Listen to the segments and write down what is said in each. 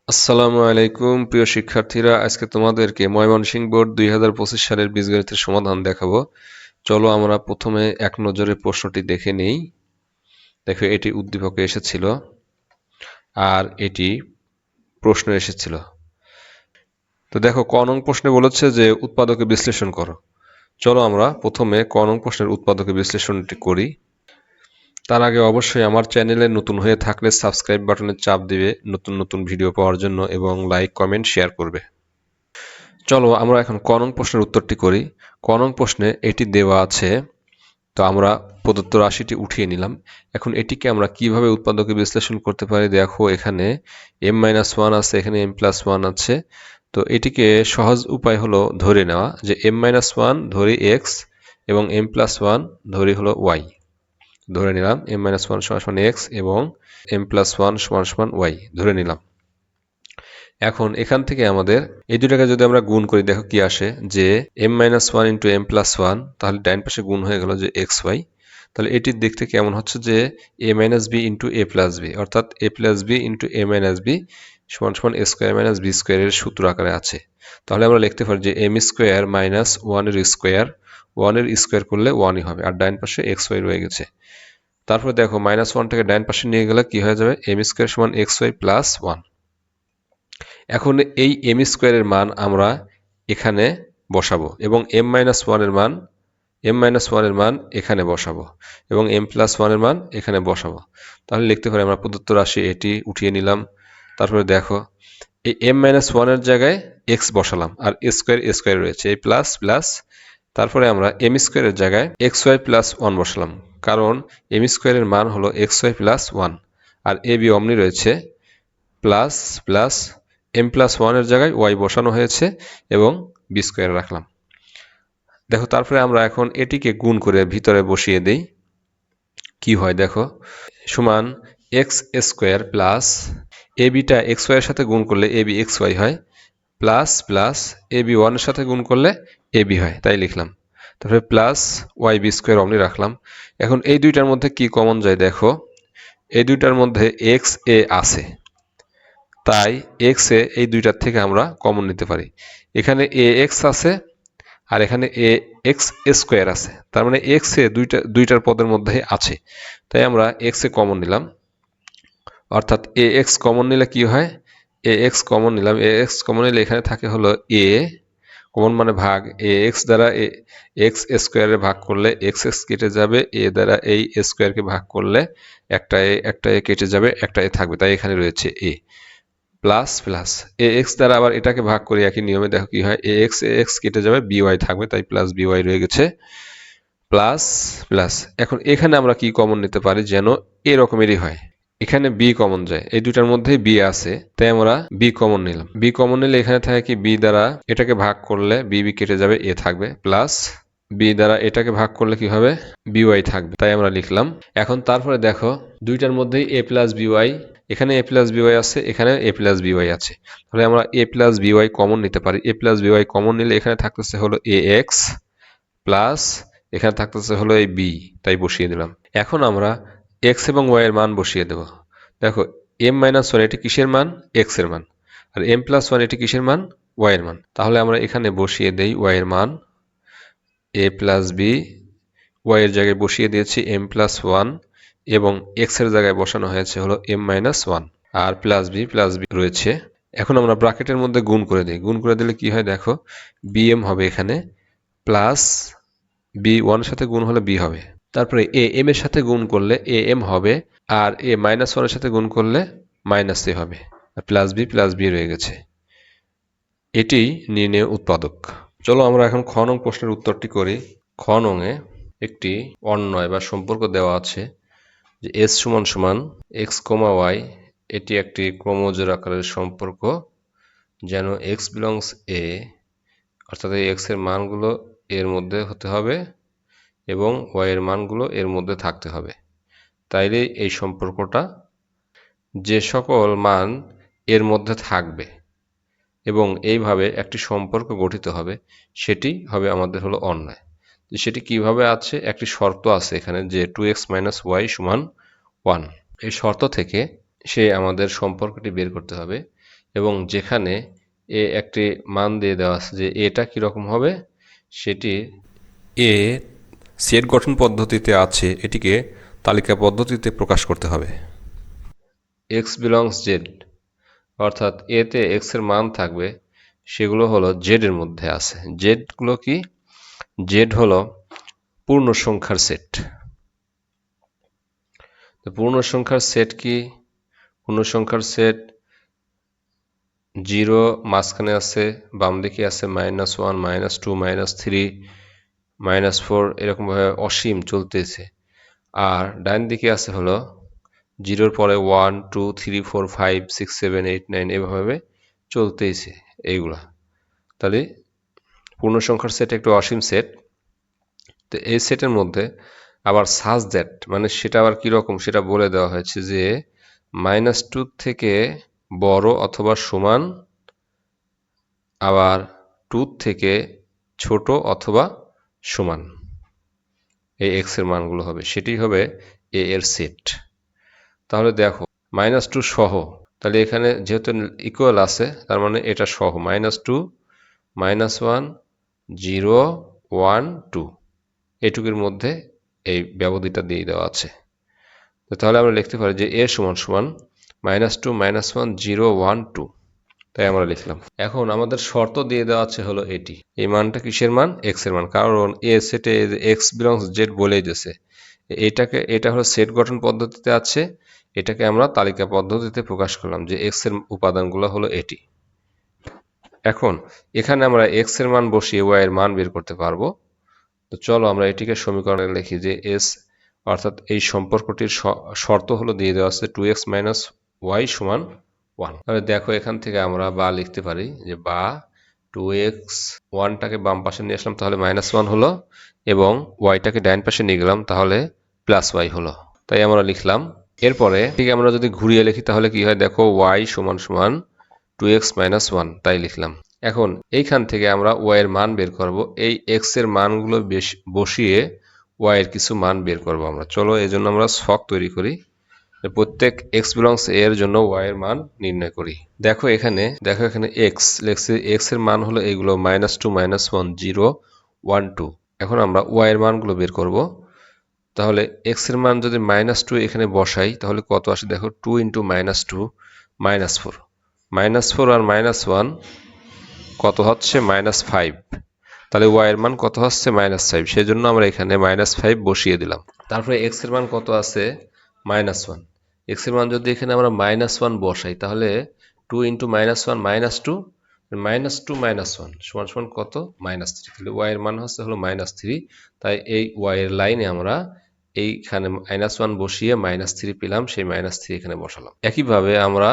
আসসালামু আলাইকুম প্রিয় শিক্ষার্থীরা, আজকে তোমাদেরকে ময়মনসিংহ বোর্ড 2025 সালের বীজগণিতের সমাধান দেখাবো। চলো আমরা প্রথমে এক নজরে প্রশ্নটি দেখে নেই। দেখো, এটি উদ্দীপকে এসেছিল আর এটি প্রশ্ন এসেছিল। তো দেখো, ক নং প্রশ্নে বলেছে যে উৎপাদকে বিশ্লেষণ করো। চলো আমরা প্রথমে ক নং প্রশ্নের উৎপাদকে বিশ্লেষণটি করি। তার আগে অবশ্যই আমার চ্যানেলে নতুন হয়ে থাকলে সাবস্ক্রাইব বাটনে চাপ দিবে নতুন নতুন ভিডিও পাওয়ার জন্য, এবং লাইক কমেন্ট শেয়ার করবে। চলো আমরা এখন ক নং প্রশ্নের উত্তরটি করি। ক নং প্রশ্নে এটি দেওয়া আছে, তো আমরা প্রদত্ত রাশিটি উঠিয়ে নিলাম। এখন এটিকে আমরা কিভাবে উৎপাদকে বিশ্লেষণ করতে পারি? দেখো, এখানে m-1 আছে, এখানে m+1 আছে। তো এটিকে সহজ উপায় হলো ধরে নেওয়া যে m-1 ধরি x এবং m+1 ধরি হলো y। ধরে নিলাম m-1 = x এবং m+1 = y ধরে নিলাম। এখন এখান থেকে আমাদের এই দুটাকে যদি আমরা গুণ করি, দেখো কি আসে, যে m-1 × m+1, তাহলে ডাইন পাশে গুণ হয়ে গেল যে xy। তাহলে এটির দেখতে কেমন হচ্ছে যে a - b × a + b, অর্থাৎ a + b × a - b = a² - b² এর সূত্র আকারে আছে। তাহলে আমরা লিখতে পারি যে m² - 1 এর স্কোয়ার, 1 এর স্কোয়ার করলে 1ই হবে, আর ডাইন পাশে xy রয়ে গেছে। তারপর দেখো, -1টাকে ডাইন পাশে নিয়ে গেলে কি হয়ে যাবে, m² = xy + 1। এখন এই m² এর মান আমরা এখানে বসাবো এবং m-1 এর মান এখানে বসাবো এবং m+1 এর মান এখানে বসাবো। তাহলে লিখতে পারি আমরা প্রদত্ত রাশি, এটি উঠিয়ে নিলাম। তারপরে দেখো, এই m-1 এর জায়গায় x বসালাম, আর স্কোয়ার রয়েছে, এই প্লাস প্লাস। তারপরে আমরা m² এর জায়গায় xy + 1 বসালাম, কারণ m² এর মান হলো xy + 1, আর ab অমনি রয়েছে, প্লাস প্লাস m+1 এর জায়গায় y বসানো হয়েছে এবং b² রাখলাম। দেখো, তারপরে আমরা এখন এটিকে গুণ করে ভিতরে বসিয়ে দেই। কি হয় দেখো, সমান x² প্লাস ab-টা xy এর সাথে গুণ করলে ab xy হয়, প্লাস প্লাস ab1 এর সাথে গুণ করলে ab হয়, তাই লিখলাম। তারপরে প্লাস y b² অমনি রাখলাম। এখন এই দুইটার মধ্যে কি কমন যায়? দেখো, এই দুইটার মধ্যে xa আছে, তাই x এ এই দুইটার থেকে আমরা কমন নিতে পারি। এখানে ax আছে আর এখানে ax² আছে, তার মানে x এ দুইটার পদের মধ্যে আছে, তাই আমরা x এ কমন নিলাম। অর্থাৎ ax কমন নিলে কি হয়, ax কমন নিলাম, ax কমন নিলে এখানে থাকে হলো a, কমন মানে ভাগ, ax দ্বারা x² ভাগ করলে x কেটে যাবে, a দ্বারা এই স্কোয়ারকে ভাগ করলে একটা a কেটে যাবে, একটা a থাকবে, তাই এখানে রয়েছে a, প্লাস প্লাস ax দ্বারা আবার এটাকে ভাগ করি একই নিয়মে, দেখো কি হয়, ax কেটে যাবে, by থাকবে, তাই প্লাস by রয়ে গেছে, প্লাস প্লাস। এখন এখানে আমরা কি কমন নিতে পারি যেন এরকমেরই হয়, এখানে b কমন যায়, এই দুটার মধ্যেই b আছে, তাই আমরা b কমন নিলাম। b কমন নিলে এখানে থাকে কি, b দ্বারা এটাকে ভাগ করলে b কেটে যাবে, a থাকবে, প্লাস b দ্বারা এটাকে ভাগ করলে কি হবে, by থাকবে, তাই আমরা লিখলাম। এখন তারপরে দেখো, দুইটার মধ্যেই a + by, এখানে a + by আছে, এখানে a + by আছে, তাহলে আমরা a + by কমন নিতে পারি। a + by কমন নিলে এখানে থাকতেছে হলো ax, প্লাস এখানে থাকতেছে হলো এই b, তাই বসিয়ে দিলাম। এখন আমরা x এবং y এর মান বসিয়ে দেব। দেখো, m-1 এটি কিসের মান, x এর মান, আর m+1 এটি কিসের মান, y এর মান। তাহলে আমরা এখানে বসিয়ে দেই y এর মান, a + b, y এর জায়গায় বসিয়ে দিয়েছি m+1 এবং x এর জায়গায় বসানো হয়েছে হলো m-1, আর +b রয়েছে। এখন আমরা ব্র্যাকেটের মধ্যে গুণ করে দিই। গুণ করে দিলে কি হয় দেখো, bm হবে এখানে, প্লাস b1 এর সাথে গুণ হলে b হবে, তারপরে am এর সাথে গুণ করলে am হবে, আর a-1 এর সাথে গুণ করলে -a হবে, আর +b রয়ে গেছে। এটি নির্ণেয় উৎপাদক। চলো আমরা এখন খ নং প্রশ্নের উত্তরটি করি। খ নং এ একটি অন্বয় বা সম্পর্ক দেওয়া আছে যে s = x, y, এটি একটি ক্রমজোড় আকারের সম্পর্ক, যেন x belongs a, অর্থাৎ এই x এর মানগুলো এর মধ্যে হতে হবে এবং y এর মানগুলো এর মধ্যে থাকতে হবে। তাইলে এই সম্পর্কটা, যে সকল মান এর মধ্যে থাকবে এবং এইভাবে একটি সম্পর্ক গঠিত হবে, সেটি হবে আমাদের হলো অন্বয়। সেটি কিভাবে আছে, একটি শর্ত আছে এখানে যে 2x - y = 1। এই শর্ত থেকে সে আমাদের সম্পর্কটি বের করতে হবে এবং যেখানে এ একটি মান দিয়ে দেওয়া আছে যে এটা কীরকম হবে সেটি এ সেট গঠন পদ্ধতিতে আছে, এটিকে তালিকা পদ্ধতিতে প্রকাশ করতে হবে। এক্স বিলংস জেড, অর্থাৎ এতে এক্স এর মান থাকবে সেগুলো হলো জেড এর মধ্যে আছে। জেডগুলো কি? জেড হলো পূর্ণ সংখ্যার সেট। তো পূর্ণ সংখ্যার সেট কি? পূর্ণ সংখ্যার সেট 0 মাঝখানে আছে, বাম দিকে আছে -1, -2, -3, -4, এরকমভাবে অসীম চলতেছে। আর ডান দিকে আছে হলো 0-র পরে 1, 2, 3, 4, 5, 6, 7, 8, 9 এভাবে চলতেইছে এইগুলা। তাহলে পূর্ণ সংখ্যার সেট একটা অসীম সেট। তো এই সেটের মধ্যে আবার সাজ দ্যাট, মানে সেটা আবার কিরকম সেটা বলে দেওয়া হয়েছে যে -2 থেকে বড় অথবা সমান, আবার 2 থেকে ছোট অথবা সমান এই এক্স এর মানগুলো হবে, সেটি হবে এ এর সেট। তাহলে দেখো -2 সহ, তাহলে এখানে যেহেতু ইকুয়াল আছে তার মানে এটা সহ -2, -1, 0, 1, 2 এটুকুর মধ্যে এই ব্যবধিটা দিয়ে দেওয়া আছে। তাহলে আমরা লিখতে পারি যে এ সমান সমান -2, -1, 0, 1, 2। তাই আমরা লিখলাম। এখন আমাদের শর্ত দিয়ে দেওয়া আছে হলো এটি। এই মানটা কিসের মান? এক্স এর মান, কারণ এ সেটে এক্স বিলংস জেড বলেই দিয়েছে। এটা হলো সেট গঠন পদ্ধতিতে আছে, এটাকে আমরা তালিকা পদ্ধতিতে প্রকাশ করলাম যে এক্স এর উপাদানগুলো হলো এটি। এখন এখানে আমরা এক্স এর মান বসিয়ে ওয়াই এর মান বের করতে পারবো। তো চলো আমরা এটিকে সমীকরণে লিখি যে এস, অর্থাৎ এই সম্পর্কটির শর্ত হলো দিয়ে দেওয়া আছে 2x - y = 1। তাহলে দেখো এখান থেকে আমরা বা লিখতে পারি যে বা 2x, 1টাকে বাম পাশে নিয়ে আসলাম তাহলে -1 হলো, এবং yটাকে ডাইন পাশে নিয়ে গেলাম তাহলে +y হলো। তাই আমরা লিখলাম। এরপরে ঠিক আমরা যদি ঘুরিয়ে লিখি তাহলে কি হয় দেখো, y = 2x - 1, তাই লিখলাম। এখন এইখান থেকে আমরা y এর মান বের করব, এই x এর মানগুলো বসিয়ে y এর কিছু মান বের করব আমরা। চলো এই জন্য আমরা ছক তৈরি করি, প্রত্যেক x বিলংস a এর জন্য y এর মান নির্ণয় করি। দেখো এখানে x লেখছে, x এর মান হলো এইগুলো -2, -1, 0, 1, 2। এখন আমরা y এর মানগুলো বের করব। তাহলে x এর মান যদি -2 এখানে বসাই তাহলে কত আসে দেখো, 2 × -2 -4, -4 আর -1 কত হচ্ছে -5, তাহলে y এর মান কত হচ্ছে -5, সেজন্য আমরা এখানে -5 বসিয়ে দিলাম। তারপরে x এর মান কত আছে -1, x এর মান যদি এখানে আমরা -1 বসাই তাহলে 2 × -1 -2, -2 -1 সমান কত -3, তাহলে y এর মান হচ্ছে হলো -3। তাই এই y এর লাইনে আমরা এইখানে -1 বসিয়ে -3 পেলাম, সেই -3 এখানে বসালাম। একইভাবে আমরা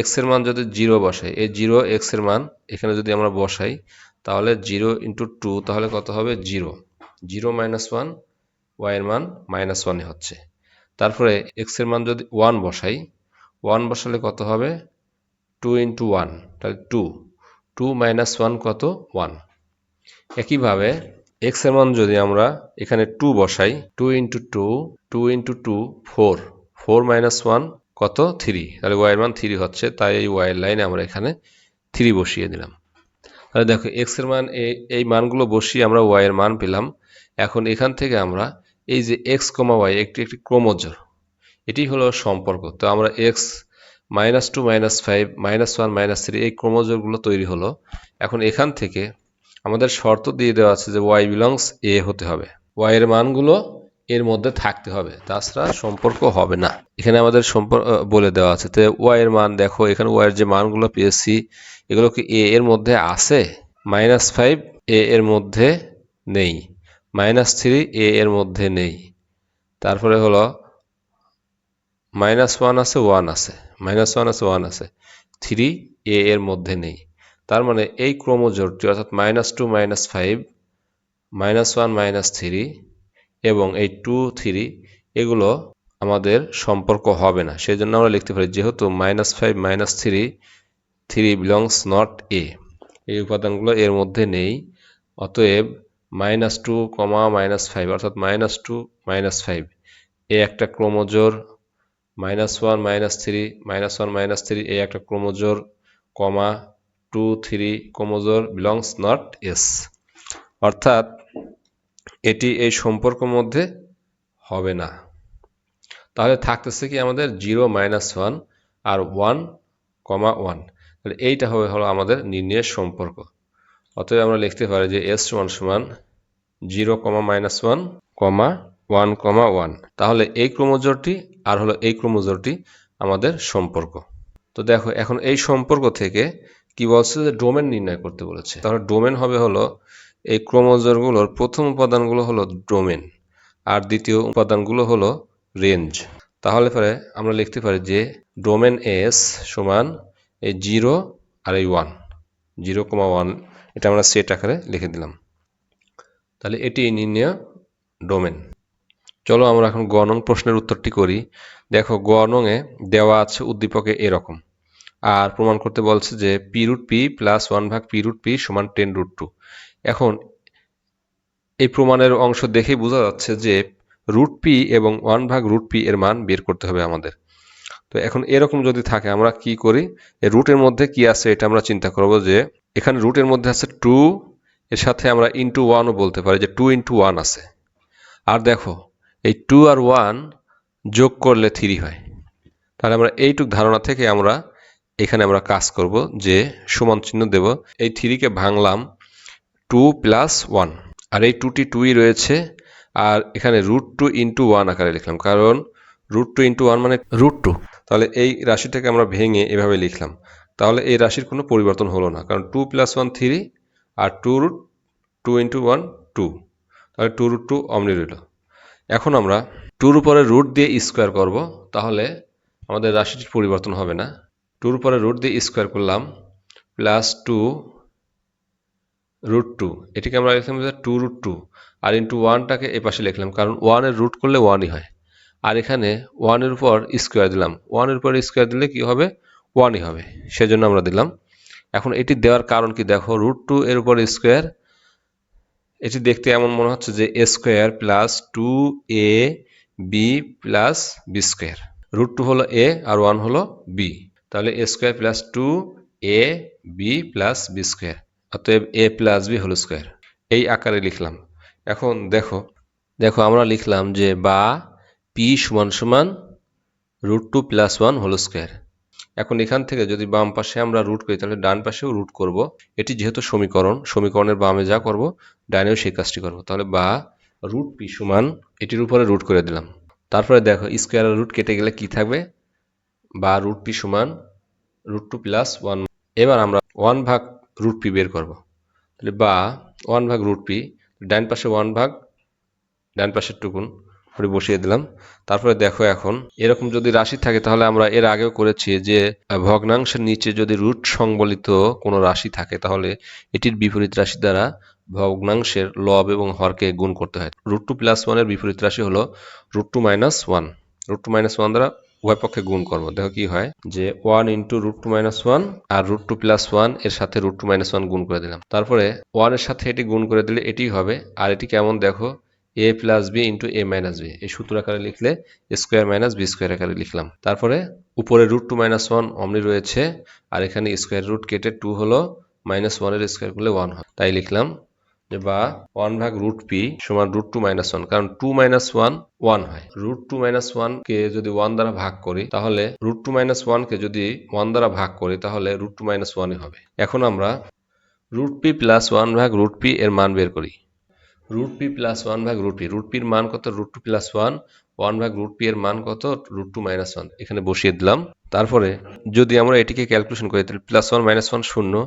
x এর মান যদি 0 বসাই, এই 0 x এর মান এখানে যদি আমরা বসাই তাহলে 0 × 2 তাহলে কত হবে 0, 0 - 1, y এর মান -1 হচ্ছে। তারপরে x এর মান যদি 1 বসাই, 1 বসালে কত হবে 2 × 1, তাহলে 2, 2 - 1 কত 1। একইভাবে x এর মান যদি আমরা এখানে 2 বসাই, 2 × 2, 2 × 2 4, 4 - 1 কত 3, তাহলে y এর মান 3 হচ্ছে। তাই এই y এর লাইনে আমরা এখানে 3 বসিয়ে দিলাম। তাহলে দেখো x এর মান এই মানগুলো বসিয়ে আমরা y এর মান পেলাম। এখন এখান থেকে আমরা এই যে x, y একটি ক্রমজোর, এটি হলো সম্পর্ক। তো আমরা x -2, -5, -1, -3 এই ক্রমজোরগুলো তৈরি হলো। এখন এখান থেকে আমাদের শর্ত দিয়ে দেওয়া আছে যে y বিলংস a হতে হবে, y এর মানগুলো এর মধ্যে থাকতে হবে, তাছাড়া সম্পর্ক হবে না। এখানে আমাদের সম্পর্ক বলে দেওয়া আছে। তো y এর মান দেখো, এখানে y এর যে মানগুলো পেয়েছি এগুলো কি a এর মধ্যে আছে? -5 a এর মধ্যে নেই, -3 a এর মধ্যে নেই, তারপরে হলো -1 আছে, 1 আছে, -1 আছে, 1 আছে, 3 a এর মধ্যে নেই। তার মানে এই ক্রমজোড়টি অর্থাৎ -2, -5, -1, -3 এবং এই 2, 3 এগুলো আমাদের সম্পর্ক হবে না। সেই জন্য আমরা লিখতে পারি যেহেতু -5, -3, 3 belongs not a, এই উপাদানগুলো এর মধ্যে নেই, অতএব -2, -5 অর্থাৎ -2, -5 এ একটা ক্রমজোড়, -1, -3, -1, -3 এই একটা ক্রমজোড়, কমা 2 3 ক্রোমোজোর বিলংস নট এস, অর্থাৎ এটি এই সম্পর্কের মধ্যে হবে না। তাহলে থাকতেছে কি আমাদের 0 -1 আর 1, 1। তাহলে এইটা হলো আমাদের নির্ণয়ের সম্পর্ক। অতএব আমরা লিখতে পারি যে s সমান 0, -1, 1, 1। তাহলে এই ক্রোমোজোরটি আর হলো এই ক্রোমোজোরটি আমাদের সম্পর্ক। তো দেখো এখন এই সম্পর্ক থেকে কি বলছে যে ডোমেন নির্ণয় করতে বলেছে। তাহলে ডোমেন হবে হলো এই ক্রোমোজোরগুলোর প্রথম উপাদানগুলো হলো ডোমেন আর দ্বিতীয় উপাদানগুলো হলো রেঞ্জ। তাহলে পরে আমরা লিখতে পারি যে ডোমেন এস সমান এই 0 আর এই 1, 0, 1, এটা আমরা সেট আকারে লিখে দিলাম। তাহলে এটি নির্ণয় ডোমেন। চলো আমরা এখন গ নং প্রশ্নের উত্তরটি করি। দেখো গ নংয়ে দেওয়া আছে উদ্দীপকে এরকম, আর প্রমাণ করতে বলছে যে p√p + 1/p√p = 10√2। এখন এই প্রমাণের অংশ দেখেই বোঝা যাচ্ছে যে √p এবং 1/√p এর মান বের করতে হবে আমাদের। তো এখন এরকম যদি থাকে আমরা কি করি, এই রুটের মধ্যে কি আছে এটা আমরা চিন্তা করব যে এখানে রুটের মধ্যে আছে 2, এর সাথে আমরা ইনটু 1ও বলতে পারি যে 2 × 1 আছে। আর দেখো এই 2 আর 1 যোগ করলে 3 হয়। তাহলে আমরা এইটুক ধারণা থেকে আমরা এখানে আমরা কাজ করব যে সমান চিহ্ন দেব। এই 3 কে ভাঙলাম 2 + 1, আর এই 2টি 2ই রয়েছে, আর এখানে √2 × 1 আকারে লিখলাম, কারণ √2 × 1 মানে √2। তাহলে এই রাশিটাকে আমরা ভেঙে এভাবে লিখলাম। তাহলে এই রাশির কোনো পরিবর্তন হলো না, কারণ 2 + 1 3 আর 2 × 1 2, তাহলে 2√2 অমনি রইল। এখন আমরা 2-র উপরে রুট দিয়ে স্কোয়ার করব, তাহলে আমাদের রাশিটির পরিবর্তন হবে না। 2-র উপরে রুট দিয়ে স্কোয়ার করলাম +2 √2, এটিকে আমরা লিখলাম 2√2, আর ইন্টু 1টাকে এ পাশে লিখলাম, কারণ 1-এর রুট করলে 1ই হয়। আর এখানে 1-এর উপর স্কোয়ার দিলাম, 1-এর উপর স্কোয়ার দিলে কি হবে, 1ই হবে, সেজন্য আমরা দিলাম। এখন এটি দেওয়ার কারণ কি, দেখো √2 এর উপর স্কোয়ার, এটি দেখতে এমন মনে হচ্ছে যে a² + 2ab + b²। √2 হলো a আর 1 হলো b, তাহলে a² + 2ab + b², অতএব a + b হোল স্কোয়ার, এই আকারে লিখলাম। এখন দেখো আমরা লিখলাম যে বা p = √2 + 1 হোল স্কোয়ার। এখন এখান থেকে যদি বাম পাশে আমরা রুট করি তাহলে ডান পাশেও রুট করব। এটি যেহেতু সমীকরণের বামে যা করব ডানেও সেই কাজটি করব। তাহলে বা √p = এটির উপরে রুট করে দিলাম। তারপরে দেখো স্কোয়ারের রুট কেটে গেলে কি থাকবে, বা √p = √2 + 1। এবার আমরা 1/√p বের করব। তাহলে বা 1/√p, ডান পাশে 1/, ডান পাশের টুকুন করে বসিয়ে দিলাম। তারপরে দেখো এখন এরকম যদি রাশি থাকে তাহলে আমরা এর আগেও করেছি যে ভগ্নাংশের নিচে যদি রুট সংবলিত কোনো রাশি থাকে তাহলে এটির বিপরীত রাশি দ্বারা ভগ্নাংশের লব এবং হরকে গুণ করতে হয়। √2 + 1 এর বিপরীত রাশি হলো √2 - 1। √2 - 1 দ্বারা উভয় পক্ষে গুণ করব। দেখো কি হয় যে 1 × √2 - 1 আর √2 + 1 এর সাথে √2 - 1 গুণ করে দিলাম। তারপরে 1 এর সাথে এটি গুণ করে দিলে এটি হবে, আর এটি কেমন দেখো a + b × a - b, এই সূত্র আকারে লিখলে a² - b² আকারে লিখলাম। তারপরে উপরে √2 - 1 অমনি রয়েছে, আর এখানে স্কোয়ার রুট কেটে 2 হলো, -1 এর স্কোয়ার করলে 1 হয়, তাই লিখলাম যে বা 1/√p = √2 - 1, কারণ 2 - 1 1 হয়। √2 - 1 কে যদি 1 দ্বারা ভাগ করি তাহলে √2 - 1 কে যদি 1 দ্বারা ভাগ করি তাহলে √2 - 1ই হবে। এখন আমরা √p + 1/√p এর মান বের করি। √p + 1/√p, √pর মান কত, √2 + 1, 1/√p এর মান কত, √2 - 1, এখানে বসিয়ে দিলাম। তারপরে যদি আমরা এটিকে ক্যালকুলেশন করি তাহলে +1 - 1 0,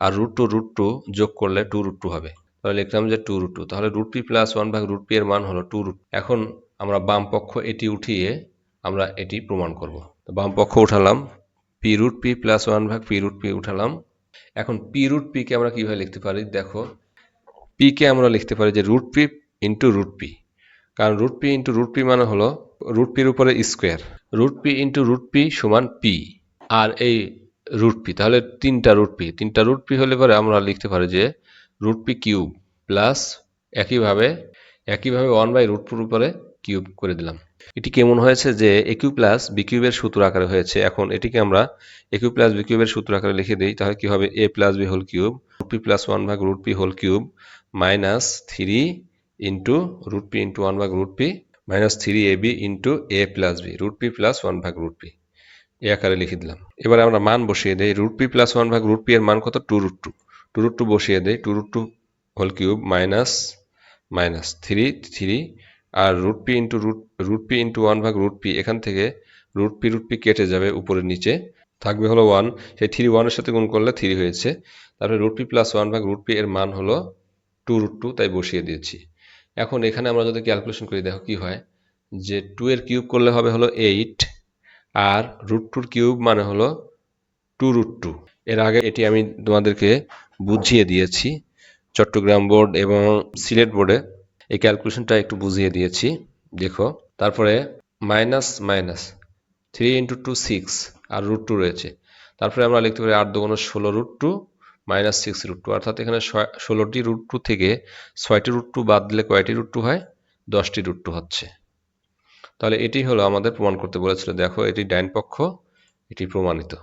আর √2 যোগ করলে 2√2 হবে, তাহলে লিখলাম যে 2√2। তাহলে √p + 1/√p এর মান হলো 2√2। এখন আমরা বাম পক্ষ এটি উঠিয়ে আমরা এটি প্রমাণ করব। তো বাম পক্ষ উঠালাম, p√p + 1/p√p উঠালাম। এখন p√p কে আমরা কিভাবে লিখতে পারি, দেখো p কে আমরা লিখতে পারি যে √p × √p, কারণ √p × √p মানে হলো √p-র উপরে স্কোয়ার। √p × √p = p, আর এই √p, তাহলে তিনটা √p হলে পরে আমরা লিখতে পারি যে √p³ প্লাস একইভাবে 1/√2 উপরে কিউব করে দিলাম। এটি কেমন হয়েছে যে এ কিউব প্লাস বি কিউবের সূত্র আকারে হয়েছে। এখন এটিকে আমরা এ কিউব প্লাস বি কিউবের সূত্র আকারে লিখে দিই, তাহলে কি হবে? A plus B whole cube root P plus one ভাগ root P whole cube minus three into root P into one ভাগ root P minus three A B into A plus B root P plus one ভাগ root P, এই আকারে লিখে দিলাম। এবার আমরা মান বসিয়ে দেই। রুট পি প্লাস ওয়ান ভাগ রুট পি এর মান কত? Two root two. Two root two বসিয়ে দেই। Two root two whole cube minus minus three three আর রুট পি ইন্টু ওয়ান ভাগ রুট পি, এখান থেকে রুট পি কেটে যাবে উপরে নিচে, থাকবে হলো ওয়ান। সেই থ্রি ওয়ানের সাথে গুণ করলে থ্রি হয়েছে। তারপরে রুট পি প্লাস ওয়ান ভাগ রুট পি এর মান হলো টু রুট টু, তাই বসিয়ে দিয়েছি। এখন এখানে আমরা যদি ক্যালকুলেশন করি, দেখো কি হয় যে টু এর কিউব করলে হবে হলো এইট, আর রুট টুর কিউব মানে হলো টু রুট টু। এর আগে এটি আমি তোমাদেরকে বুঝিয়ে দিয়েছি চট্টগ্রাম বোর্ড এবং সিলেট বোর্ডে, এই ক্যালকুলেশনটা একটু বুঝিয়ে দিয়েছি, দেখো। তারপরে minus minus three into two six আর রুট টু রয়েছে। তারপরে আমরা লিখতে পারি আট দুগুণ 16 root two minus six root two, অর্থাৎ এখানে 16টি রুট টু থেকে 6টি রুট টু বাদ দিলে কয়টি রুট টু হয়? 10টি রুট টু হচ্ছে। তাহলে এটি হলো আমাদের প্রমাণ করতে বলেছিল। দেখো এটি ডাইন পক্ষ, এটি প্রমাণিত।